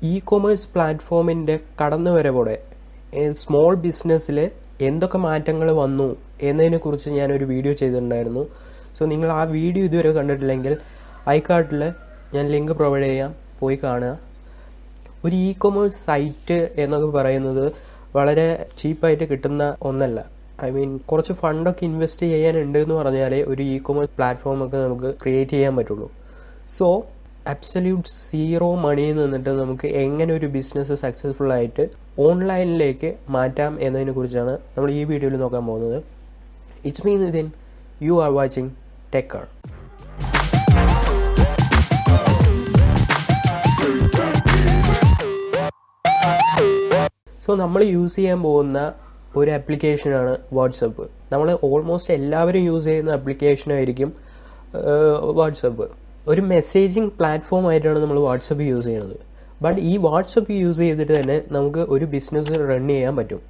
E-commerce പ്ലാറ്റ്ഫോമിൻ്റെ കടന്നുവരവോടെ small ബിസിനസ്സിൽ എന്തൊക്കെ മാറ്റങ്ങൾ വന്നു എന്നതിനെക്കുറിച്ച് ഞാനൊരു വീഡിയോ ചെയ്തിട്ടുണ്ടായിരുന്നു. സോ നിങ്ങൾ ആ വീഡിയോ ഇതുവരെ കണ്ടിട്ടില്ലെങ്കിൽ ഐക്കാർട്ടിൽ ഞാൻ ലിങ്ക് പ്രൊവൈഡ് ചെയ്യാം, പോയി കാണുക. ഒരു ഇ-കൊമേഴ്സ് സൈറ്റ് എന്നൊക്കെ പറയുന്നത് വളരെ ചീപ്പായിട്ട് കിട്ടുന്ന ഒന്നല്ല. കുറച്ച് ഫണ്ടൊക്കെ ഇൻവെസ്റ്റ് ചെയ്യാനുണ്ട് എന്ന് പറഞ്ഞാലേ ഒരു ഇ-കൊമേഴ്സ് പ്ലാറ്റ്ഫോമൊക്കെ നമുക്ക് ക്രിയേറ്റ് ചെയ്യാൻ പറ്റുള്ളൂ. സോ അബ്സല്യൂട്ട് സീറോ മണിയിൽ നിന്നിട്ട് നമുക്ക് എങ്ങനെ ഒരു ബിസിനസ് സക്സസ്ഫുൾ ആയിട്ട് ഓൺലൈനിലേക്ക് മാറ്റാം എന്നതിനെ കുറിച്ചാണ് നമ്മൾ ഈ വീഡിയോയിൽ നോക്കാൻ പോകുന്നത്. It's me Nithin, you are watching Techer. So നമ്മൾ യൂസ് ചെയ്യാൻ പോകുന്ന ഒരു ആപ്ലിക്കേഷനാണ് വാട്സപ്പ്. നമ്മൾ ഓൾമോസ്റ്റ് എല്ലാവരും യൂസ് ചെയ്യുന്ന ആപ്ലിക്കേഷനായിരിക്കും വാട്സപ്പ്. ഒരു മെസ്സേജിങ് പ്ലാറ്റ്ഫോം ആയിട്ടാണ് നമ്മൾ വാട്സപ്പ് യൂസ് ചെയ്യുന്നത്. ബട്ട് ഈ വാട്സപ്പ് യൂസ് ചെയ്തിട്ട് തന്നെ നമുക്ക് ഒരു ബിസിനസ് റൺ ചെയ്യാൻ പറ്റും.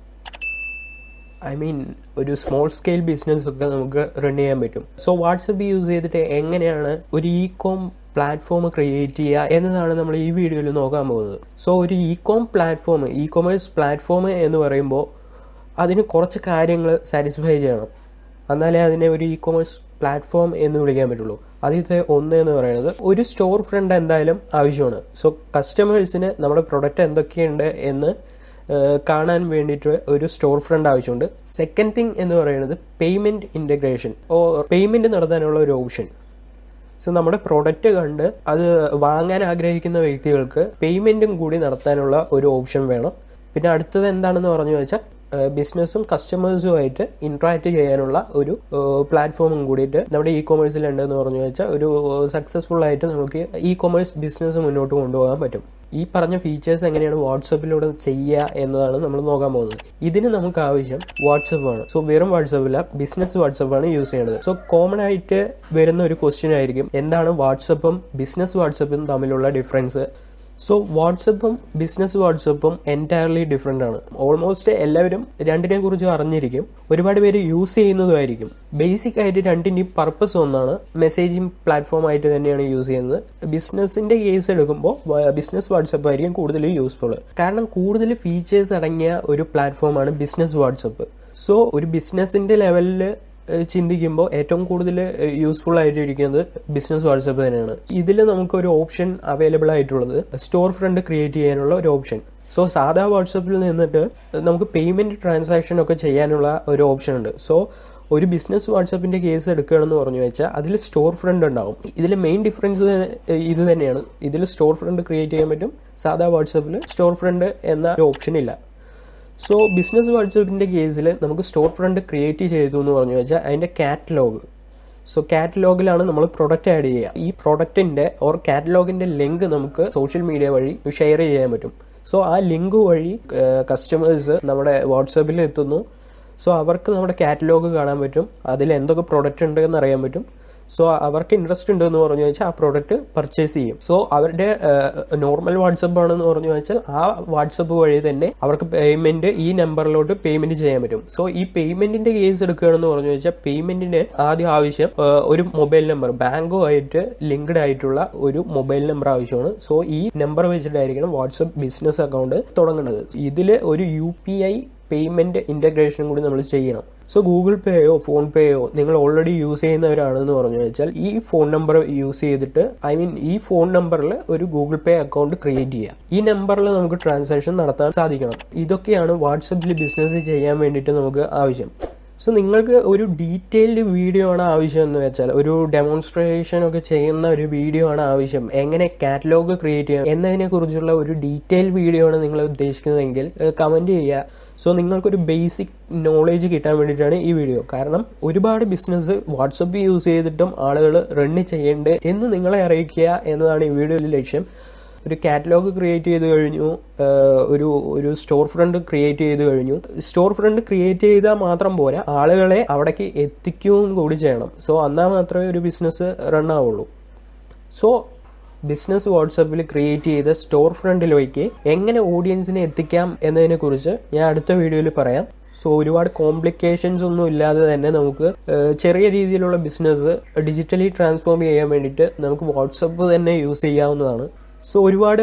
ഒരു സ്മോൾ സ്കെയിൽ ബിസിനസ് ഒക്കെ നമുക്ക് റൺ ചെയ്യാൻ പറ്റും. സോ വാട്സപ്പ് യൂസ് ചെയ്തിട്ട് എങ്ങനെയാണ് ഒരു ഇ-കോം പ്ലാറ്റ്ഫോം ക്രിയേറ്റ് ചെയ്യുക എന്നതാണ് നമ്മൾ ഈ വീഡിയോയിൽ നോക്കാൻ പോകുന്നത്. സോ ഒരു ഇ-കോം പ്ലാറ്റ്ഫോം, ഇ-കൊമേഴ്സ് പ്ലാറ്റ്ഫോം എന്ന് പറയുമ്പോൾ അതിന് കുറച്ച് കാര്യങ്ങൾ സാറ്റിസ്ഫൈ ചെയ്യണം, എന്നാലേ അതിനെ ഒരു ഇ-കൊമേഴ്സ് പ്ലാറ്റ്ഫോം എന്ന് വിളിക്കാൻ പറ്റുള്ളൂ. ആദ്യത്തെ ഒന്ന് എന്ന് പറയുന്നത് ഒരു സ്റ്റോർ ഫ്രണ്ട് എന്തായാലും ആവശ്യമാണ്. സോ കസ്റ്റമേഴ്സിന് നമ്മുടെ പ്രൊഡക്റ്റ് എന്തൊക്കെയുണ്ട് എന്ന് കാണാൻ വേണ്ടിയിട്ട് ഒരു സ്റ്റോർ ഫ്രണ്ട് ആവശ്യമുണ്ട്. സെക്കൻഡ് തിങ് എന്ന് പറയുന്നത് പേയ്മെൻറ്റ് ഇൻ്റഗ്രേഷൻ പേയ്മെൻറ്റ് നടത്താനുള്ള ഒരു ഓപ്ഷൻ. സോ നമ്മുടെ പ്രൊഡക്റ്റ് കണ്ട് അത് വാങ്ങാൻ ആഗ്രഹിക്കുന്ന വ്യക്തികൾക്ക് പേയ്മെൻറ്റും കൂടി നടത്താനുള്ള ഒരു ഓപ്ഷൻ വേണം. പിന്നെ അടുത്തത് എന്താണെന്ന് പറഞ്ഞു വെച്ചാൽ ബിസിനസ്സും കസ്റ്റമേഴ്സുമായിട്ട് ഇൻട്രാക്ട് ചെയ്യാനുള്ള ഒരു പ്ലാറ്റ്ഫോമും കൂടിയിട്ട് നമ്മുടെ ഇ-കൊമേഴ്സിൽ ഉണ്ടെന്ന് പറഞ്ഞു വെച്ചാൽ ഒരു സക്സസ്ഫുൾ ആയിട്ട് നമുക്ക് ഇ-കൊമേഴ്സ് ബിസിനസ് മുന്നോട്ട് കൊണ്ടുപോകാൻ പറ്റും. ഈ പറഞ്ഞ ഫീച്ചേഴ്സ് എങ്ങനെയാണ് വാട്സപ്പിലൂടെ ചെയ്യുക എന്നതാണ് നമ്മൾ നോക്കാൻ പോകുന്നത്. ഇതിന് നമുക്ക് ആവശ്യം വാട്സപ്പാണ്. സോ വെറും വാട്സപ്പില്ല, ബിസിനസ് വാട്സപ്പാണ് യൂസ് ചെയ്യേണ്ടത്. സോ കോമൺ ആയിട്ട് വരുന്ന ഒരു ക്വസ്റ്റ്യൻ ആയിരിക്കും, എന്താണ് വാട്സപ്പും ബിസിനസ് വാട്സപ്പും തമ്മിലുള്ള ഡിഫറൻസ്? സോ വാട്സപ്പും ബിസിനസ് വാട്സപ്പും എൻറ്റയർലി ഡിഫറെൻ്റ് ആണ്. ഓൾമോസ്റ്റ് എല്ലാവരും രണ്ടിനെ കുറിച്ച് അറിഞ്ഞിരിക്കും, ഒരുപാട് പേര് യൂസ് ചെയ്യുന്നതുമായിരിക്കും. ബേസിക് ആയിട്ട് രണ്ടിൻ്റെയും പർപ്പസ് ഒന്നാണ്, മെസ്സേജിങ് പ്ലാറ്റ്ഫോം ആയിട്ട് തന്നെയാണ് യൂസ് ചെയ്യുന്നത്. ബിസിനസ്സിൻ്റെ കേസ് എടുക്കുമ്പോൾ ബിസിനസ് വാട്സപ്പ് ആയിരിക്കും കൂടുതൽ യൂസ്ഫുൾ, കാരണം കൂടുതൽ ഫീച്ചേഴ്സ് അടങ്ങിയ ഒരു പ്ലാറ്റ്ഫോമാണ് ബിസിനസ് വാട്സപ്പ്. സോ ഒരു ബിസിനസ്സിൻ്റെ ലെവലിൽ ചിന്തിക്കുമ്പോൾ ഏറ്റവും കൂടുതൽ യൂസ്ഫുൾ ആയിട്ടിരിക്കുന്നത് ബിസിനസ് വാട്സപ്പ് തന്നെയാണ്. ഇതിൽ നമുക്കൊരു ഓപ്ഷൻ അവൈലബിൾ ആയിട്ടുള്ളത് സ്റ്റോർ ഫ്രണ്ട് ക്രിയേറ്റ് ചെയ്യാനുള്ള ഒരു ഓപ്ഷൻ. സോ സാധാ വാട്സപ്പിൽ നിന്നിട്ട് നമുക്ക് പേയ്മെൻറ്റ് ട്രാൻസാക്ഷൻ ഒക്കെ ചെയ്യാനുള്ള ഒരു ഓപ്ഷൻ ഉണ്ട്. സോ ഒരു ബിസിനസ് വാട്സപ്പിൻ്റെ കേസ് എടുക്കുകയാണെന്ന് പറഞ്ഞു വെച്ചാൽ അതിൽ സ്റ്റോർ ഫ്രണ്ട് ഉണ്ടാവും. ഇതിൽ മെയിൻ ഡിഫറൻസ് ഇത് തന്നെയാണ്. ഇതിൽ സ്റ്റോർ ഫ്രണ്ട് ക്രിയേറ്റ് ചെയ്യാൻ പറ്റും, സാധാ വാട്സപ്പിൽ സ്റ്റോർ ഫ്രണ്ട് എന്ന ഒരു ഓപ്ഷൻ ഇല്ല. സോ ബിസിനസ് വാട്സപ്പിൻ്റെ കേസിൽ നമുക്ക് സ്റ്റോർ ഫ്രണ്ട് ക്രിയേറ്റ് ചെയ്തു എന്ന് പറഞ്ഞു വെച്ചാൽ അതിൻ്റെ കാറ്റലോഗ്. സോ കാറ്റലോഗിലാണ് നമ്മൾ പ്രൊഡക്റ്റ് ആഡ് ചെയ്യുക. ഈ പ്രൊഡക്റ്റിൻ്റെ കാറ്റലോഗിൻ്റെ ലിങ്ക് നമുക്ക് സോഷ്യൽ മീഡിയ വഴി ഷെയർ ചെയ്യാൻ പറ്റും. സോ ആ ലിങ്ക് വഴി കസ്റ്റമേഴ്സ് നമ്മുടെ വാട്സപ്പിൽ എത്തുന്നു. സോ അവർക്ക് നമ്മുടെ കാറ്റലോഗ് കാണാൻ പറ്റും, അതിൽ എന്തൊക്കെ പ്രൊഡക്റ്റ് ഉണ്ട് എന്ന് അറിയാൻ പറ്റും. സോ അവർക്ക് ഇൻട്രസ്റ്റ് ഉണ്ടെന്ന് പറഞ്ഞു വെച്ചാൽ ആ പ്രോഡക്റ്റ് പർച്ചേസ് ചെയ്യും. സോ അവരുടെ നോർമൽ വാട്സപ്പ് ആണെന്ന് പറഞ്ഞു വെച്ചാൽ ആ വാട്സപ്പ് വഴി തന്നെ അവർക്ക് പേയ്മെന്റ് ഈ നമ്പറിലോട്ട് പേയ്മെന്റ് ചെയ്യാൻ പറ്റും. സോ ഈ പേയ്മെന്റിന്റെ കേസ് എടുക്കുകയാണെന്ന് പറഞ്ഞു വെച്ചാൽ പേയ്മെന്റിന് ആദ്യം ആവശ്യം ഒരു മൊബൈൽ നമ്പർ, ബാങ്കുമായിട്ട് ലിങ്ക്ഡ് ആയിട്ടുള്ള ഒരു മൊബൈൽ നമ്പർ ആവശ്യമാണ്. സോ ഈ നമ്പർ വെച്ചിട്ടായിരിക്കണം വാട്സപ്പ് ബിസിനസ് അക്കൗണ്ട് തുടങ്ങുന്നത്. ഇതിൽ ഒരു UPI പേയ്മെന്റ് ഇന്റഗ്രേഷനും കൂടി നമ്മൾ ചെയ്യണം. സോ ഗൂഗിൾ പേയോ ഫോൺ പേയോ നിങ്ങൾ ഓൾറെഡി യൂസ് ചെയ്യുന്നവരാണെന്ന് പറഞ്ഞു വെച്ചാൽ ഈ ഫോൺ നമ്പർ യൂസ് ചെയ്തിട്ട് ഈ ഫോൺ നമ്പറിൽ ഒരു ഗൂഗിൾ പേ അക്കൗണ്ട് ക്രിയേറ്റ് ചെയ്യുക. ഈ നമ്പറിൽ നമുക്ക് ട്രാൻസാക്ഷൻ നടത്താൻ സാധിക്കണം. ഇതൊക്കെയാണ് വാട്സപ്പിൽ ബിസിനസ് ചെയ്യാൻ വേണ്ടിയിട്ട് നമുക്ക് ആവശ്യം. സോ നിങ്ങൾക്ക് ഒരു ഡീറ്റെയിൽഡ് വീഡിയോ ആണ് ആവശ്യം എന്ന് വെച്ചാൽ, ഒരു ഡെമോൺസ്ട്രേഷൻ ഒക്കെ ചെയ്യുന്ന ഒരു വീഡിയോ ആണ് ആവശ്യം, എങ്ങനെ കാറ്റലോഗ് ക്രിയേറ്റ് ചെയ്യാം എന്നതിനെ കുറിച്ചുള്ള ഒരു ഡീറ്റെയിൽ വീഡിയോ ആണ് നിങ്ങൾ ഉദ്ദേശിക്കുന്നതെങ്കിൽ കമൻറ്റ് ചെയ്യുക. സോ നിങ്ങൾക്കൊരു ബേസിക് നോളേജ് കിട്ടാൻ വേണ്ടിയിട്ടാണ് ഈ വീഡിയോ. കാരണം ഒരുപാട് ബിസിനസ് വാട്സപ്പ് യൂസ് ചെയ്തിട്ടും ആളുകൾ റൺ ചെയ്യേണ്ടത് എന്ന് നിങ്ങളെ അറിയിക്കുക എന്നതാണ് ഈ വീഡിയോയിലെ ലക്ഷ്യം. ഒരു കാറ്റലോഗ് ക്രിയേറ്റ് ചെയ്ത് കഴിഞ്ഞു, ഒരു സ്റ്റോർ ഫ്രണ്ട് ക്രിയേറ്റ് ചെയ്ത് കഴിഞ്ഞു. സ്റ്റോർ ഫ്രണ്ട് ക്രിയേറ്റ് ചെയ്താൽ മാത്രം പോരാ, ആളുകളെ അവിടേക്ക് എത്തിക്കുകയും കൂടി ചെയ്യണം. സോ എന്നാൽ മാത്രമേ ഒരു ബിസിനസ് റൺ ആവുള്ളൂ. സോ ബിസിനസ് വാട്സപ്പിൽ ക്രിയേറ്റ് ചെയ്ത സ്റ്റോർ ഫ്രണ്ടിലേക്ക് എങ്ങനെ ഓഡിയൻസിനെ എത്തിക്കാം എന്നതിനെ കുറിച്ച് ഞാൻ അടുത്ത വീഡിയോയിൽ പറയാം. സോ ഒരുപാട് കോംപ്ലിക്കേഷൻസ് ഒന്നും ഇല്ലാതെ തന്നെ നമുക്ക് ചെറിയ രീതിയിലുള്ള ബിസിനസ് ഡിജിറ്റലി ട്രാൻസ്ഫോം ചെയ്യാൻ വേണ്ടിയിട്ട് നമുക്ക് വാട്സപ്പ് തന്നെ യൂസ് ചെയ്യാവുന്നതാണ്. സോ ഒരുപാട്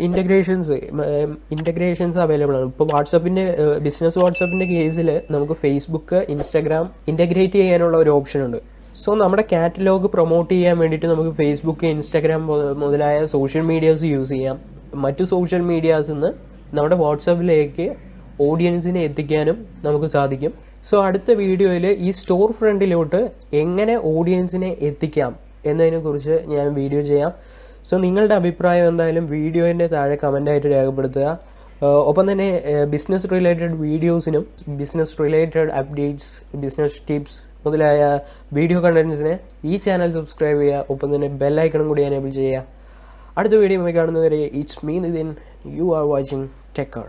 ഇൻ്റഗ്രേഷൻസ് അവൈലബിൾ ആണ്. ഇപ്പോൾ വാട്സപ്പിൻ്റെ ബിസിനസ് വാട്സപ്പിൻ്റെ കേസിൽ നമുക്ക് ഫേസ്ബുക്ക്, ഇൻസ്റ്റാഗ്രാം ഇൻ്റഗ്രേറ്റ് ചെയ്യാനുള്ള ഒരു ഓപ്ഷൻ ഉണ്ട്. സോ നമ്മുടെ കാറ്റലോഗ് പ്രൊമോട്ട് ചെയ്യാൻ വേണ്ടിയിട്ട് നമുക്ക് ഫേസ്ബുക്ക്, ഇൻസ്റ്റാഗ്രാം മുതലായ സോഷ്യൽ മീഡിയാസ് യൂസ് ചെയ്യാം. മറ്റു സോഷ്യൽ മീഡിയാസിൽ നിന്ന് നമ്മുടെ വാട്സപ്പിലേക്ക് ഓഡിയൻസിനെ എത്തിക്കാനും നമുക്ക് സാധിക്കും. സോ അടുത്ത വീഡിയോയിൽ ഈ സ്റ്റോർ ഫ്രണ്ടിലോട്ട് എങ്ങനെ ഓഡിയൻസിനെ എത്തിക്കാം എന്നതിനെക്കുറിച്ച് ഞാൻ വീഡിയോ ചെയ്യാം. സോ നിങ്ങളുടെ അഭിപ്രായം എന്തായാലും വീഡിയോൻ്റെ താഴെ കമൻ്റായിട്ട് രേഖപ്പെടുത്തുക. ഒപ്പം തന്നെ ബിസിനസ് റിലേറ്റഡ് വീഡിയോസിനും business related updates, business tips മുതലായ വീഡിയോ കണ്ടന്റ്സിന് ഈ ചാനൽ സബ്സ്ക്രൈബ് ചെയ്യുക. ഒപ്പം തന്നെ ബെല്ലൈക്കണും കൂടി എനേബിൾ ചെയ്യുക. അടുത്ത വീഡിയോ കാണുന്നവരെ it's me Nithin. You are watching decker.